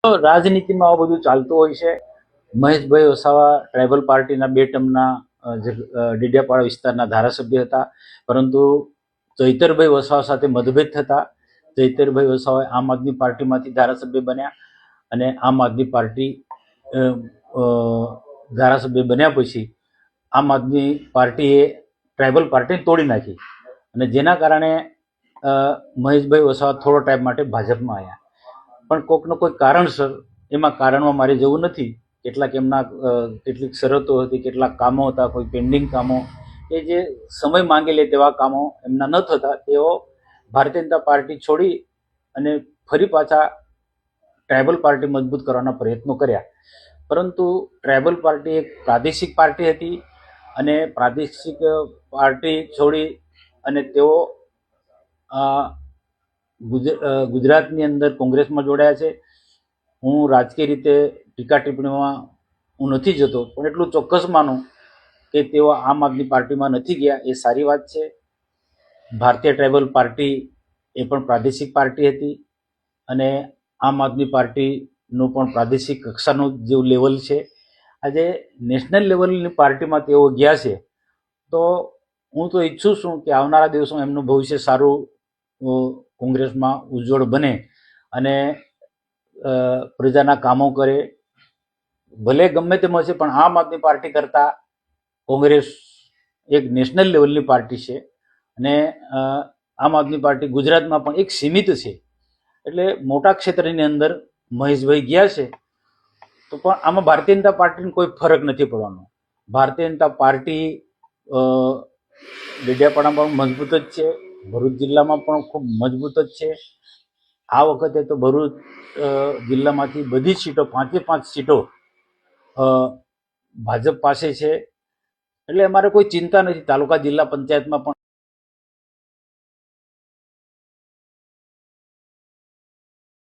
તો રાજનીતિમાં આવું બધું ચાલતું હોય છે. મહેશભાઈ વસાવા ટ્રાઇબલ પાર્ટીના 2 ટર્મના ડેડિયાપાડા વિસ્તારના ધારાસભ્ય હતા, પરંતુ ચૈતરભાઈ વસાવા સાથે મતભેદ થતા ચૈતરભાઈ વસાવા આમ આદમી પાર્ટીમાંથી ધારાસભ્ય બન્યા અને આમ આદમી પાર્ટી ધારાસભ્ય બન્યા પછી આમ આદમી પાર્ટીએ ટ્રાઇબલ પાર્ટીને તોડી નાખી અને જેના કારણે મહેશભાઈ વસાવા થોડો ટાઈમ માટે ભાજપમાં આવ્યા. પણ કોઈકનો કોઈ કારણસર, એમાં કારણમાં મારે જવું નથી, કેટલીક શરતો હતી, કેટલાક કામો હતા, કોઈ પેન્ડિંગ કામો કે જે સમય માંગી લે તેવા કામો એમના ન થતા તેઓ ભારતીય જનતા પાર્ટી છોડી અને ફરી પાછા ટ્રાઇબલ પાર્ટી મજબૂત કરવાના પ્રયત્નો કર્યા. પરંતુ ટ્રાઇબલ પાર્ટી એક પ્રાદેશિક પાર્ટી હતી અને પ્રાદેશિક પાર્ટી છોડી અને તેઓ ગુજરાતની અંદર કોંગ્રેસમાં જોડાયા છે. હું રાજકીય રીતે ટીકા ટિપ્પણીમાં હું નથી જતો, પણ એટલું ચોક્કસ માનું કે તેઓ આમ આદમી પાર્ટીમાં નથી ગયા એ સારી વાત છે. ભારતીય ટ્રાઇબલ પાર્ટી એ પણ પ્રાદેશિક પાર્ટી હતી અને આમ આદમી પાર્ટીનું પણ પ્રાદેશિક કક્ષાનું જેવું લેવલ છે. આજે નેશનલ લેવલની પાર્ટીમાં તેઓ ગયા છે, તો હું તો ઈચ્છું છું કે આવનારા દિવસોમાં એમનું ભવિષ્ય સારું કોંગ્રેસમાં ઉજ્જવળ બને અને પ્રજાના કામો કરે. ભલે ગમે તેમ હશે, પણ આમ આદમી પાર્ટી કરતાં કોંગ્રેસ એક નેશનલ લેવલની પાર્ટી છે અને આમ આદમી પાર્ટી ગુજરાતમાં પણ એક સીમિત છે. એટલે મોટા ક્ષેત્રની અંદર મહેશભાઈ ગયા છે, તો પણ આમાં ભારતીય જનતા પાર્ટીને કોઈ ફરક નથી પડવાનો. ભારતીય જનતા પાર્ટી ડેડિયાપાડામાં પણ મજબૂત જ છે, ભરૂચ જિલ્લામાં પણ ખૂબ મજબૂત જ છે. આ વખતે તો ભરૂચ જિલ્લામાંથી બધી જ સીટો, 5 સીટો ભાજપ પાસે છે. એટલે અમારે કોઈ ચિંતા નથી. તાલુકા જિલ્લા પંચાયતમાં પણ